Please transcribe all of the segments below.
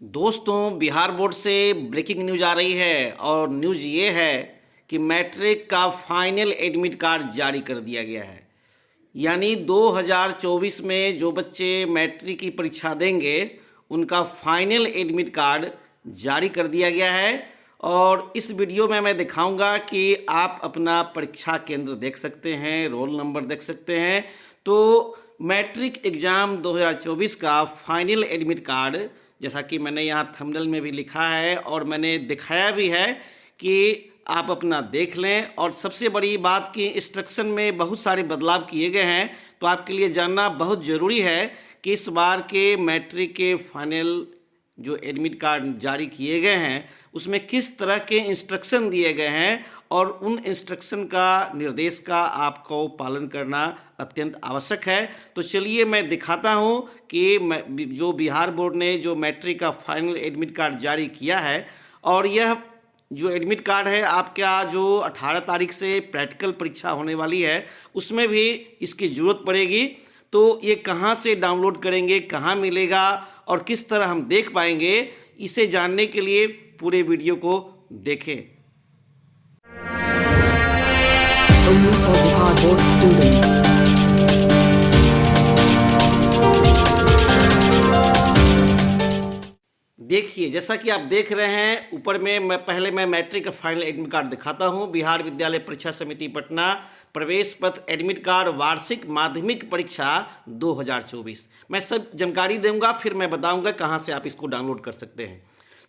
दोस्तों, बिहार बोर्ड से breaking news आ रही है और न्यूज ये है कि मैट्रिक का फाइनल एडमिट कार्ड जारी कर दिया गया है। यानी 2024 में जो बच्चे मैट्रिक की परीक्षा देंगे उनका फाइनल एडमिट कार्ड जारी कर दिया गया है। और इस वीडियो में मैं दिखाऊंगा कि आप अपना परीक्षा केंद्र देख सकते हैं, रोल नंबर देख सकते हैं। तो मैट्रिक एग्ज़ाम 2024 का फाइनल एडमिट कार्ड, जैसा कि मैंने यहाँ थंबनेल में भी लिखा है और मैंने दिखाया भी है कि आप अपना देख लें। और सबसे बड़ी बात कि इंस्ट्रक्शन में बहुत सारे बदलाव किए गए हैं, तो आपके लिए जानना बहुत ज़रूरी है कि इस बार के मैट्रिक के फाइनल जो एडमिट कार्ड जारी किए गए हैं उसमें किस तरह के इंस्ट्रक्शन दिए गए हैं और उन इंस्ट्रक्शन का निर्देश का आपको पालन करना अत्यंत आवश्यक है। तो चलिए मैं दिखाता हूं कि जो बिहार बोर्ड ने जो मैट्रिक का फाइनल एडमिट कार्ड जारी किया है, और यह जो एडमिट कार्ड है आपका जो 18 तारीख से प्रैक्टिकल परीक्षा होने वाली है उसमें भी इसकी ज़रूरत पड़ेगी। तो ये कहाँ से डाउनलोड करेंगे, कहाँ मिलेगा और किस तरह हम देख पाएंगे, इसे जानने के लिए पूरे वीडियो को देखें। Only for Bihar Board students. देखिए, जैसा कि आप देख रहे हैं ऊपर में, मैं मैट्रिक का फाइनल एडमिट कार्ड दिखाता हूं। बिहार विद्यालय परीक्षा समिति पटना प्रवेश पत्र एडमिट कार्ड वार्षिक माध्यमिक परीक्षा 2024। मैं सब जानकारी दूंगा, फिर मैं बताऊंगा कहां से आप इसको डाउनलोड कर सकते हैं।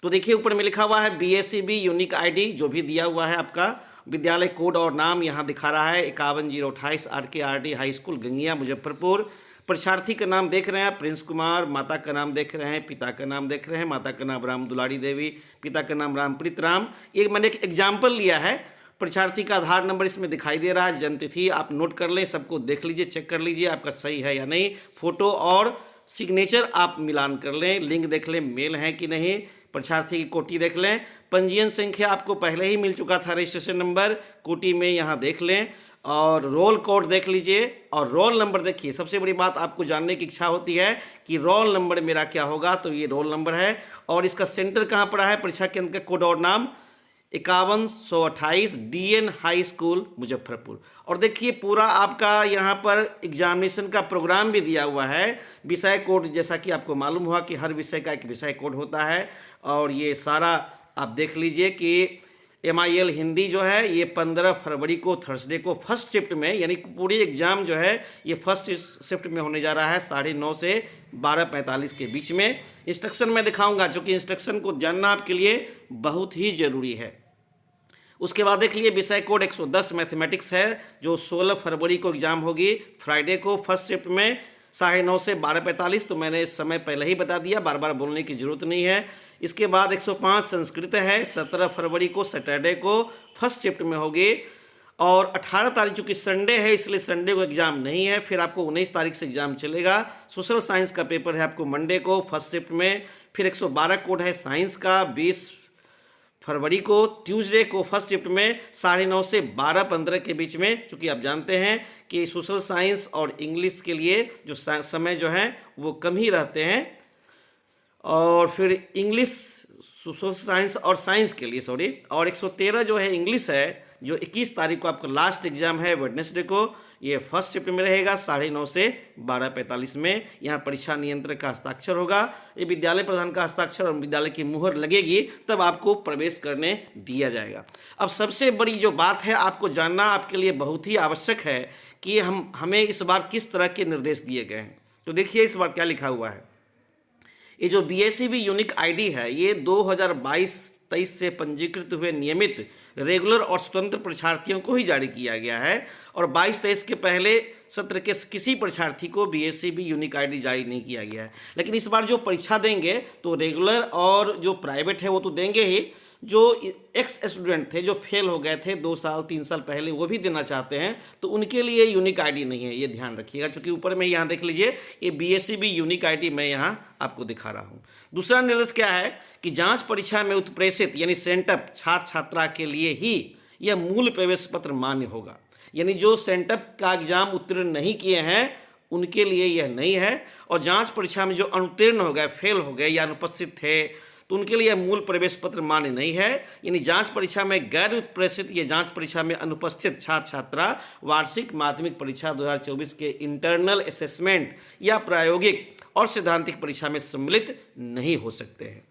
तो देखिए ऊपर में लिखा हुआ है BSCB यूनिक ID जो भी दिया हुआ है आपका विद्यालय कोड और नाम यहाँ दिखा रहा है 51028 RKRD हाई स्कूल गंगिया मुजफ्फरपुर। परीक्षार्थी का नाम देख रहे हैं प्रिंस कुमार, माता का नाम देख रहे हैं, पिता का नाम देख रहे हैं, माता का नाम राम दुलारी देवी, पिता का नाम रामप्रीत राम। ये मैंने एक एग्जाम्पल लिया है। परीक्षार्थी का आधार नंबर इसमें दिखाई दे रहा है, जन्मतिथि आप नोट कर लें, सबको देख लीजिए, चेक कर लीजिए आपका सही है या नहीं। फोटो और सिग्नेचर आप मिलान कर लें, लिंक देख लें मेल है कि नहीं, परीक्षार्थी की कोटि देख लें, पंजीयन संख्या आपको पहले ही मिल चुका था, रजिस्ट्रेशन नंबर कोटि में यहाँ देख लें, और रोल कोड देख लीजिए और रोल नंबर देखिए। सबसे बड़ी बात आपको जानने की इच्छा होती है कि रोल नंबर मेरा क्या होगा, तो ये रोल नंबर है और इसका सेंटर कहाँ पड़ा है, परीक्षा केंद्र का कोड और नाम 5128 DN हाई स्कूल मुजफ्फरपुर। और देखिए पूरा आपका यहाँ पर एग्जामिनेशन का प्रोग्राम भी दिया हुआ है, विषय कोड, जैसा कि आपको मालूम हुआ कि हर विषय का एक विषय कोड होता है। और ये सारा आप देख लीजिए कि MIL हिंदी जो है ये 15 फरवरी को थर्सडे को फर्स्ट शिफ्ट में, यानी पूरी एग्ज़ाम जो है ये फर्स्ट शिफ्ट में होने जा रहा है 9:30 से 12:45 के बीच में। इंस्ट्रक्शन मैं दिखाऊंगा, क्योंकि इंस्ट्रक्शन को जानना आपके लिए बहुत ही ज़रूरी है। उसके बाद देख लिए विषय कोड 110 मैथमेटिक्स है, जो 16 फरवरी को एग्ज़ाम होगी फ्राइडे को फर्स्ट शिफ्ट में 9:30 से 12:45। तो मैंने समय पहले ही बता दिया, बार बार बोलने की ज़रूरत नहीं है। इसके बाद 105 संस्कृत है, 17 फरवरी को सैटरडे को फर्स्ट शिफ्ट में होगी। और 18 तारीख चूँकि संडे है इसलिए संडे को एग्ज़ाम नहीं है, फिर आपको 19 तारीख से एग्ज़ाम चलेगा। सोशल साइंस का पेपर है आपको मंडे को फर्स्ट शिफ्ट में। फिर 112 कोड है साइंस का 20 फरवरी को ट्यूसडे को फर्स्ट शिफ्ट में 9:30 से 12:15 के बीच में। चूँकि आप जानते हैं कि सोशल साइंस और इंग्लिश के लिए जो समय जो है वो कम ही रहते हैं। और फिर इंग्लिश, सोशल साइंस और साइंस के लिए और 113 जो है इंग्लिश है, जो 21 तारीख को आपका लास्ट एग्जाम है वेडनेसडे को, ये फर्स्ट शिफ्ट में रहेगा 9:30 से 12:45 में। यहाँ परीक्षा नियंत्रक का हस्ताक्षर होगा, ये विद्यालय प्रधान का हस्ताक्षर और विद्यालय की मुहर लगेगी, तब आपको प्रवेश करने दिया जाएगा। अब सबसे बड़ी जो बात है आपको जानना आपके लिए बहुत ही आवश्यक है कि हमें इस बार किस तरह के निर्देश दिए गए हैं। तो देखिए इस बार क्या लिखा हुआ है। ये जो BSCB यूनिक ID है ये 2022-23 से पंजीकृत हुए नियमित, रेगुलर और स्वतंत्र परीक्षार्थियों को ही जारी किया गया है। और 22-23 के पहले सत्र के किसी परीक्षार्थी को BSCB यूनिक ID जारी नहीं किया गया है। लेकिन इस बार जो परीक्षा देंगे तो रेगुलर और जो प्राइवेट है वो तो देंगे ही, जो एक्स स्टूडेंट थे जो फेल हो गए थे 2 साल 3 साल पहले वो भी देना चाहते हैं, तो उनके लिए यूनिक ID नहीं है, ये ध्यान रखिएगा। क्योंकि ऊपर में यहाँ देख लीजिए ये BSCB यूनिक ID मैं यहाँ आपको दिखा रहा हूँ। दूसरा निर्देश क्या है कि जांच परीक्षा में उत्प्रेषित यानी सेंटअप छात्र छात्रा के लिए ही यह मूल प्रवेश पत्र मान्य होगा। यानी जो सेंटअप का एग्जाम उत्तीर्ण नहीं किए हैं उनके लिए यह नहीं है। और जांच परीक्षा में जो अनुत्तीर्ण हो गए, फेल हो गए या अनुपस्थित थे, तो उनके लिए मूल प्रवेश पत्र मान्य नहीं है। यानी जांच परीक्षा में गैर उत्प्रेषित या जांच परीक्षा में अनुपस्थित छात्र छात्रा वार्षिक माध्यमिक परीक्षा 2024 के इंटरनल असेसमेंट या प्रायोगिक और सैद्धांतिक परीक्षा में सम्मिलित नहीं हो सकते हैं।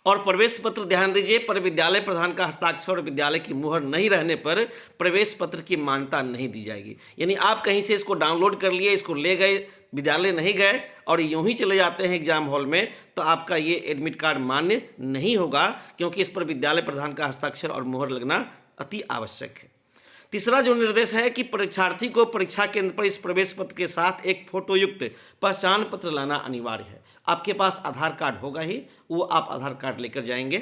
और प्रवेश पत्र ध्यान दीजिए, पर विद्यालय प्रधान का हस्ताक्षर और विद्यालय की मुहर नहीं रहने पर प्रवेश पत्र की मान्यता नहीं दी जाएगी। यानी आप कहीं से इसको डाउनलोड कर लिए, इसको ले गए, विद्यालय नहीं गए और यूं ही चले जाते हैं एग्जाम हॉल में, तो आपका ये एडमिट कार्ड मान्य नहीं होगा, क्योंकि इस पर विद्यालय प्रधान का हस्ताक्षर और मुहर लगना अति आवश्यक है। तीसरा जो निर्देश है कि परीक्षार्थी को परीक्षा केंद्र पर इस प्रवेश पत्र के साथ एक फोटोयुक्त पहचान पत्र लाना अनिवार्य है। आपके पास आधार कार्ड होगा ही, वो आप आधार कार्ड लेकर जाएंगे।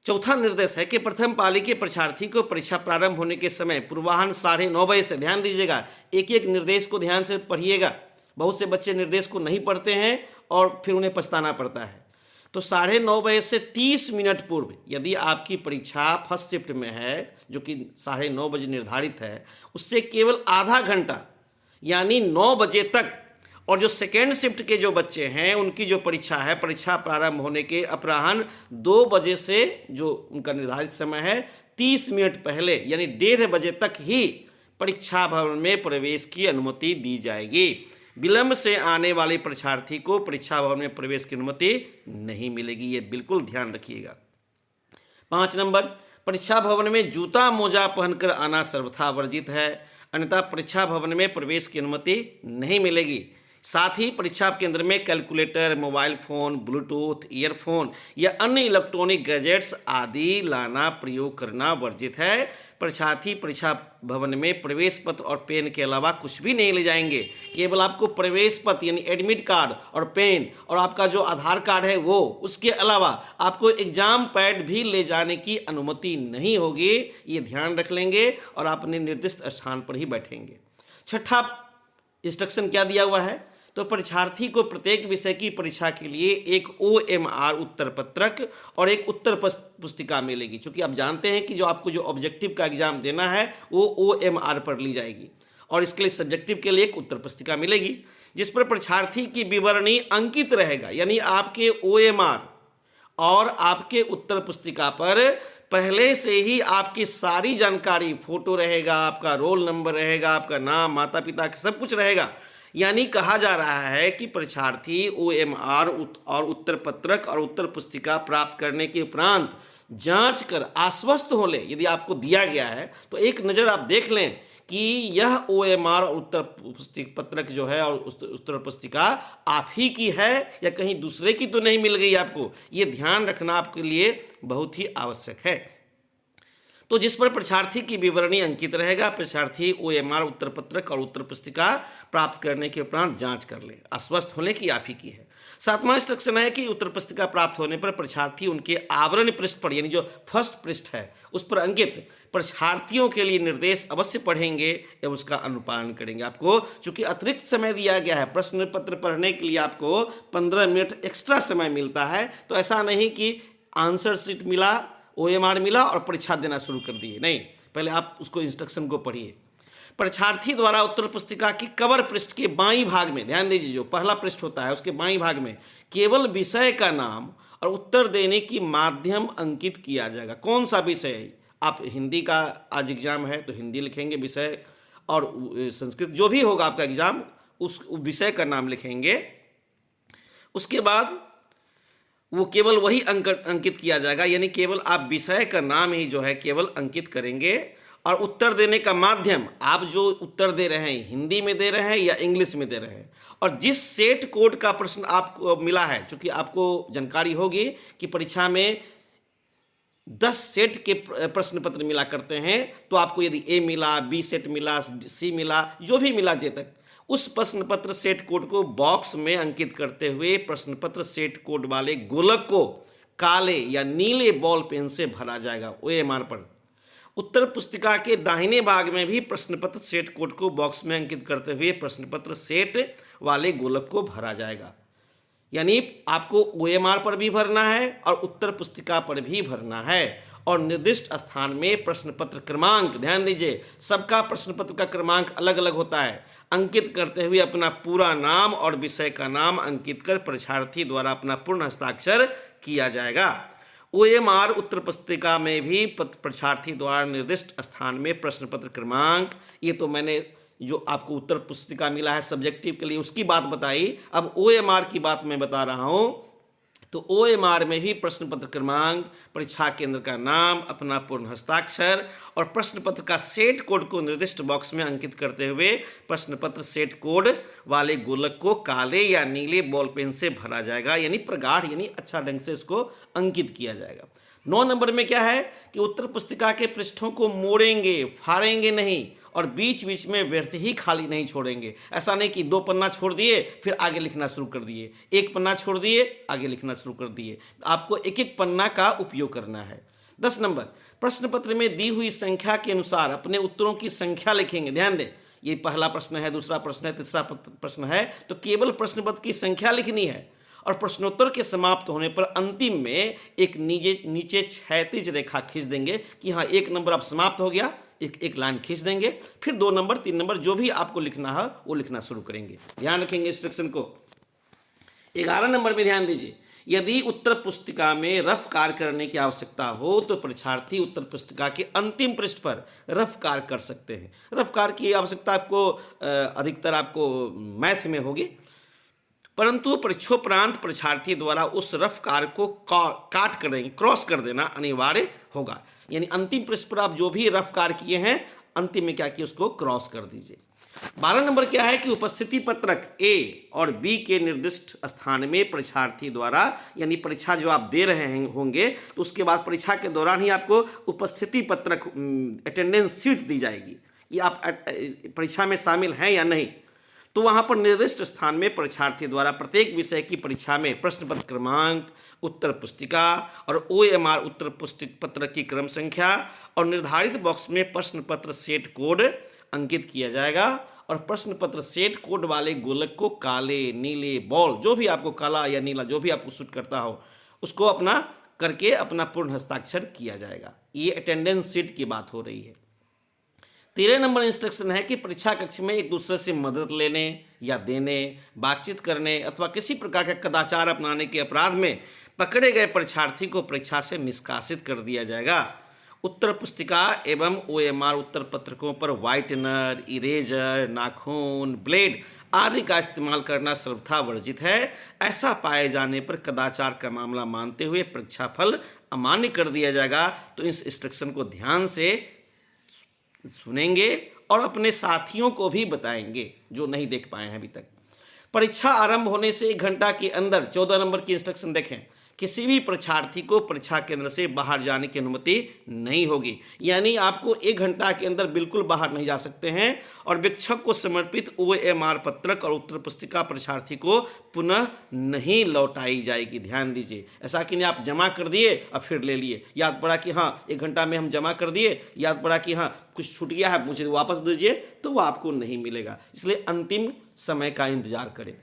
चौथा निर्देश है कि प्रथम पाली के परीक्षार्थी को परीक्षा प्रारंभ होने के समय पूर्वाह्न 9:30 बजे से, ध्यान दीजिएगा, एक एक निर्देश को ध्यान से पढ़िएगा। बहुत से बच्चे निर्देश को नहीं पढ़ते हैं और फिर उन्हें पछताना पड़ता है। तो 9:30 बजे से 30 मिनट पूर्व, यदि आपकी परीक्षा फर्स्ट शिफ्ट में है जो कि 9:30 बजे निर्धारित है, उससे केवल आधा घंटा यानी 9 बजे तक, और जो सेकेंड शिफ्ट के जो बच्चे हैं उनकी जो परीक्षा है, परीक्षा प्रारंभ होने के अपराह्न 2 बजे से जो उनका निर्धारित समय है 30 मिनट पहले यानी 1:30 बजे तक ही परीक्षा भवन में प्रवेश की अनुमति दी जाएगी। विलंब से आने वाले परीक्षार्थी को परीक्षा भवन में प्रवेश की अनुमति नहीं मिलेगी, ये बिल्कुल ध्यान रखिएगा। 5 नंबर, परीक्षा भवन में जूता मोजा पहनकर आना सर्वथा वर्जित है, अन्यथा परीक्षा भवन में प्रवेश की अनुमति नहीं मिलेगी। साथ ही परीक्षा केंद्र में calculator, mobile phone, Bluetooth, earphone या अन्य इलेक्ट्रॉनिक गैजेट्स आदि लाना, प्रयोग करना वर्जित है। परीक्षार्थी परीक्षा भवन में प्रवेश पत्र और पेन के अलावा कुछ भी नहीं ले जाएंगे। केवल आपको प्रवेश पत्र यानी एडमिट कार्ड और पेन और आपका जो आधार कार्ड है वो, उसके अलावा आपको एग्जाम पैड भी ले जाने की अनुमति नहीं होगी। ये ध्यान रख लेंगे और आप अपने निर्दिष्ट स्थान पर ही बैठेंगे। छठा इंस्ट्रक्शन क्या दिया हुआ है, तो परीक्षार्थी को प्रत्येक विषय की परीक्षा के लिए एक OMR उत्तर पत्रक और एक उत्तर पुस्तिका मिलेगी। क्योंकि आप जानते हैं कि जो आपको जो ऑब्जेक्टिव का एग्जाम देना है वो OMR पर ली जाएगी, और इसके लिए सब्जेक्टिव के लिए एक उत्तर पुस्तिका मिलेगी जिस पर परीक्षार्थी की विवरणी अंकित रहेगा। यानी आपके OMR और आपके उत्तर पुस्तिका पर पहले से ही आपकी सारी जानकारी, फोटो रहेगा, आपका रोल नंबर रहेगा, आपका नाम, माता पिता का सब कुछ रहेगा। यानी कहा जा रहा है कि परीक्षार्थी OMR और उत्तर पत्रक और उत्तर पुस्तिका प्राप्त करने के उपरांत जांच कर आश्वस्त हो ले, यदि आपको दिया गया है तो एक नज़र आप देख लें कि यह OMR और उत्तर पत्रक जो है और उत्तर पुस्तिका आप ही की है या कहीं दूसरे की तो नहीं मिल गई आपको। ये ध्यान रखना आपके लिए बहुत ही आवश्यक है। तो जिस पर परीक्षार्थी की विवरणी अंकित रहेगा, परीक्षार्थी OMR उत्तर पत्रक और उत्तर पुस्तिका प्राप्त करने के उपरांत जांच कर ले, आश्वस्त होने की आप ही की है। 7वां इंस्ट्रक्शन है कि उत्तर पुस्तिका प्राप्त होने पर परीक्षार्थी उनके आवरण पृष्ठ पर, यानी जो फर्स्ट पृष्ठ है उस पर अंकित परीक्षार्थियों के लिए निर्देश अवश्य पढ़ेंगे एवं उसका अनुपालन करेंगे। आपको चूंकि अतिरिक्त समय दिया गया है, प्रश्न पत्र पढ़ने के लिए आपको 15 मिनट एक्स्ट्रा समय मिलता है। तो ऐसा नहीं कि आंसर शीट मिला, OMR मिला और परीक्षा देना शुरू कर दिए, नहीं, पहले आप उसको इंस्ट्रक्शन को पढ़िए। परीक्षार्थी द्वारा उत्तर पुस्तिका की कवर पृष्ठ के बाईं भाग में, ध्यान दीजिए, जो पहला पृष्ठ होता है उसके बाईं भाग में केवल विषय का नाम और उत्तर देने की माध्यम अंकित किया जाएगा। कौन सा विषय है, आप हिंदी का आज एग्जाम है तो हिंदी लिखेंगे विषय, और संस्कृत जो भी होगा आपका एग्जाम उस विषय का नाम लिखेंगे। उसके बाद वो केवल वही अंकित किया जाएगा, यानी केवल आप विषय का नाम ही जो है केवल अंकित करेंगे। और उत्तर देने का माध्यम, आप जो उत्तर दे रहे हैं हिंदी में दे रहे हैं या इंग्लिश में दे रहे हैं, और जिस सेट कोड का प्रश्न आपको मिला है, क्योंकि आपको जानकारी होगी कि परीक्षा में 10 सेट के प्रश्न पत्र मिला करते हैं। तो आपको यदि A मिला, B सेट मिला, C मिला, जो भी मिला J तक, उस प्रश्न पत्र सेट कोड को बॉक्स में अंकित करते हुए प्रश्न पत्र सेट कोड वाले गोलक को काले या नीले बॉल पेन से भरा जाएगा OMR पर। उत्तर पुस्तिका के दाहिने भाग में भी प्रश्न पत्र सेट कोड को बॉक्स में अंकित करते हुए प्रश्न पत्र सेट वाले गोलक को भरा जाएगा। यानी आपको OMR पर भी भरना है और उत्तर पुस्तिका पर भी भरना है। और निर्दिष्ट स्थान में प्रश्न पत्र क्रमांक, ध्यान दीजिए सबका प्रश्न पत्र का क्रमांक अलग अलग होता है, अंकित करते हुए अपना पूरा नाम और विषय का नाम अंकित कर परीक्षार्थी द्वारा अपना पूर्ण हस्ताक्षर किया जाएगा। OMR उत्तर पुस्तिका में भी परीक्षार्थी द्वारा निर्दिष्ट स्थान में प्रश्न पत्र क्रमांक, ये तो मैंने जो आपको उत्तर पुस्तिका मिला है सब्जेक्टिव के लिए उसकी बात बताई, अब OMR की बात मैं बता रहा हूँ। तो OMR में भी प्रश्न पत्र क्रमांक, परीक्षा केंद्र का नाम, अपना पूर्ण हस्ताक्षर और प्रश्न पत्र का सेट कोड को निर्दिष्ट बॉक्स में अंकित करते हुए प्रश्न पत्र सेट कोड वाले गोलक को काले या नीले बॉल पेन से भरा जाएगा, यानी प्रगाढ़ यानी अच्छा ढंग से उसको अंकित किया जाएगा। 9 नंबर में क्या है कि उत्तर पुस्तिका के पृष्ठों को मोड़ेंगे, फाड़ेंगे नहीं और बीच बीच में व्यर्थ ही खाली नहीं छोड़ेंगे। ऐसा नहीं कि 2 पन्ना छोड़ दिए फिर आगे लिखना शुरू कर दिए, 1 पन्ना छोड़ दिए आगे लिखना शुरू कर दिए, आपको एक एक पन्ना का उपयोग करना है। 10 नंबर, प्रश्न पत्र में दी हुई संख्या के अनुसार अपने उत्तरों की संख्या लिखेंगे। ध्यान दें, ये पहला प्रश्न है, दूसरा प्रश्न है, तीसरा प्रश्न है, तो केवल प्रश्न पत्र की संख्या लिखनी है और प्रश्नोत्तर के समाप्त होने पर अंतिम में एक नीचे क्षैतिज रेखा खींच देंगे कि हाँ 1 नंबर अब समाप्त हो गया, एक लाइन खींच देंगे, फिर 2 नंबर 3 नंबर जो भी आपको लिखना है वो लिखना शुरू करेंगे। ध्यान रखेंगे इंस्ट्रक्शन को। 11 नंबर में ध्यान दीजिए, यदि उत्तर पुस्तिका में रफ कार्य करने की आवश्यकता हो तो परीक्षार्थी उत्तर पुस्तिका के अंतिम पृष्ठ पर रफ कार्य कर सकते हैं। रफ कार्य की आवश्यकता आपको अधिकतर आपको मैथ में होगी, परंतु परीक्षोपरांत परीक्षार्थी द्वारा उस रफ कार्य को काट कर देंगे, क्रॉस कर देना अनिवार्य होगा, यानी अंतिम पृष्ठ पर आप जो भी रफ कार्य किए हैं अंतिम में क्या किए उसको क्रॉस कर दीजिए। 12 नंबर क्या है कि उपस्थिति पत्रक A और B के निर्दिष्ट स्थान में परीक्षार्थी द्वारा, यानी परीक्षा जो आप दे रहे होंगे तो उसके बाद परीक्षा के दौरान ही आपको उपस्थिति पत्रक अटेंडेंस शीट दी जाएगी कि आप परीक्षा में शामिल हैं या नहीं। तो वहाँ पर निर्दिष्ट स्थान में परीक्षार्थी द्वारा प्रत्येक विषय की परीक्षा में प्रश्न पत्र क्रमांक, उत्तर पुस्तिका और OMR उत्तर पत्र की क्रम संख्या और निर्धारित बॉक्स में प्रश्न पत्र सेट कोड अंकित किया जाएगा और प्रश्न पत्र सेट कोड वाले गोलक को काले, नीले बॉल, जो भी आपको काला या नीला जो भी आपको सूट करता हो उसको अपना करके अपना पूर्ण हस्ताक्षर किया जाएगा। ये अटेंडेंस शीट की बात हो रही है। 13 नंबर इंस्ट्रक्शन है कि परीक्षा कक्ष में एक दूसरे से मदद लेने या देने, बातचीत करने अथवा किसी प्रकार का कदाचार अपनाने के अपराध में पकड़े गए परीक्षार्थी को परीक्षा से निष्कासित कर दिया जाएगा। उत्तर पुस्तिका एवं OMR उत्तर पत्रकों पर व्हाइटनर, इरेजर, नाखून, ब्लेड आदि का इस्तेमाल करना सर्वथा वर्जित है। ऐसा पाए जाने पर कदाचार का मामला मानते हुए परीक्षा फल अमान्य कर दिया जाएगा। तो इस इंस्ट्रक्शन को ध्यान से सुनेंगे और अपने साथियों को भी बताएंगे जो नहीं देख पाए हैं अभी तक। परीक्षा आरंभ होने से 1 घंटा के अंदर 14 नंबर की इंस्ट्रक्शन देखें, किसी भी परीक्षार्थी को परीक्षा केंद्र से बाहर जाने की अनुमति नहीं होगी, यानी आपको 1 घंटा के अंदर बिल्कुल बाहर नहीं जा सकते हैं। और विक्षक को समर्पित OMR पत्रक और उत्तर पुस्तिका परीक्षार्थी को पुनः नहीं लौटाई जाएगी। ध्यान दीजिए, ऐसा कि नहीं आप जमा कर दिए और फिर ले लिए, याद पड़ा कि हाँ 1 घंटा में हम जमा कर दिए, याद पड़ा कि हाँ कुछ छूट गया है मुझे वापस दीजिए, तो वो आपको नहीं मिलेगा। इसलिए अंतिम समय का इंतजार करें।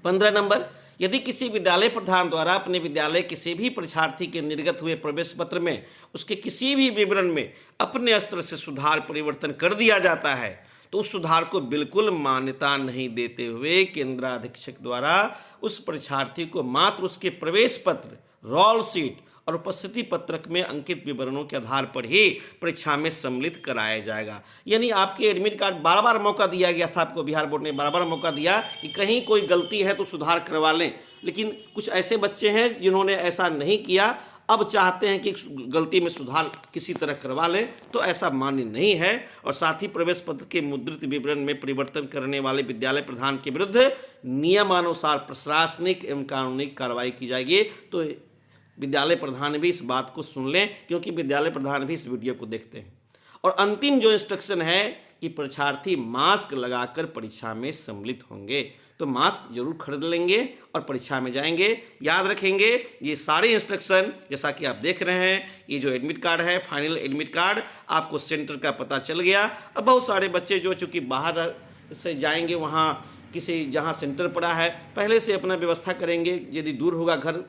15 नंबर, यदि किसी विद्यालय प्रधान द्वारा अपने विद्यालय किसी भी परीक्षार्थी के निर्गत हुए प्रवेश पत्र में उसके किसी भी विवरण में अपने स्तर से सुधार परिवर्तन कर दिया जाता है तो उस सुधार को बिल्कुल मान्यता नहीं देते हुए केंद्राधीक्षक द्वारा उस परीक्षार्थी को मात्र उसके प्रवेश पत्र, रोल सीट और उपस्थिति पत्रक में अंकित विवरणों के आधार पर ही परीक्षा में सम्मिलित कराया जाएगा। यानी आपके एडमिट कार्ड बार मौका दिया गया था, आपको बिहार बोर्ड ने बार मौका दिया कि कहीं कोई गलती है तो सुधार करवा लें, लेकिन कुछ ऐसे बच्चे हैं जिन्होंने ऐसा नहीं किया, अब चाहते हैं कि गलती में सुधार किसी तरह करवा लें, तो ऐसा मान्य नहीं है। और साथ ही प्रवेश पत्र के मुद्रित विवरण में परिवर्तन करने वाले विद्यालय प्रधान के विरुद्ध नियमानुसार प्रशासनिक एवं कानूनी कार्रवाई की जाएगी। तो विद्यालय प्रधान भी इस बात को सुन लें, क्योंकि विद्यालय प्रधान भी इस वीडियो को देखते हैं। और अंतिम जो इंस्ट्रक्शन है कि परीक्षार्थी मास्क लगाकर परीक्षा में सम्मिलित होंगे, तो मास्क जरूर खरीद लेंगे और परीक्षा में जाएंगे। याद रखेंगे ये सारे इंस्ट्रक्शन, जैसा कि आप देख रहे हैं, ये जो एडमिट कार्ड है, फाइनल एडमिट कार्ड, आपको सेंटर का पता चल गया। अब बहुत सारे बच्चे जो चूँकि बाहर से जाएंगे, वहाँ किसी जहाँ सेंटर पड़ा है पहले से अपना व्यवस्था करेंगे। यदि दूर होगा घर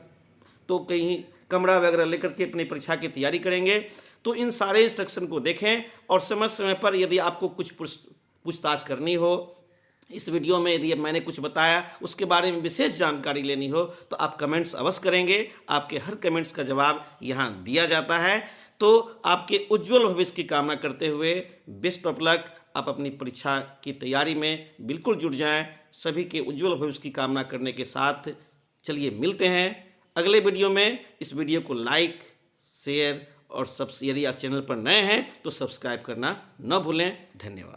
तो कहीं कमरा वगैरह लेकर के अपनी परीक्षा की तैयारी करेंगे। तो इन सारे इंस्ट्रक्शन को देखें और समय समय पर यदि आपको कुछ पूछताछ करनी हो, इस वीडियो में यदि मैंने कुछ बताया उसके बारे में विशेष जानकारी लेनी हो तो आप कमेंट्स अवश्य करेंगे। आपके हर कमेंट्स का जवाब यहाँ दिया जाता है। तो आपके उज्जवल भविष्य की कामना करते हुए बेस्ट ऑफ लक। आप अपनी परीक्षा की तैयारी में बिल्कुल जुट जाएं। सभी के उज्जवल भविष्य की कामना करने के साथ चलिए मिलते हैं अगले वीडियो में। इस वीडियो को लाइक, शेयर और यदि आप चैनल पर नए हैं तो सब्सक्राइब करना न भूलें। धन्यवाद।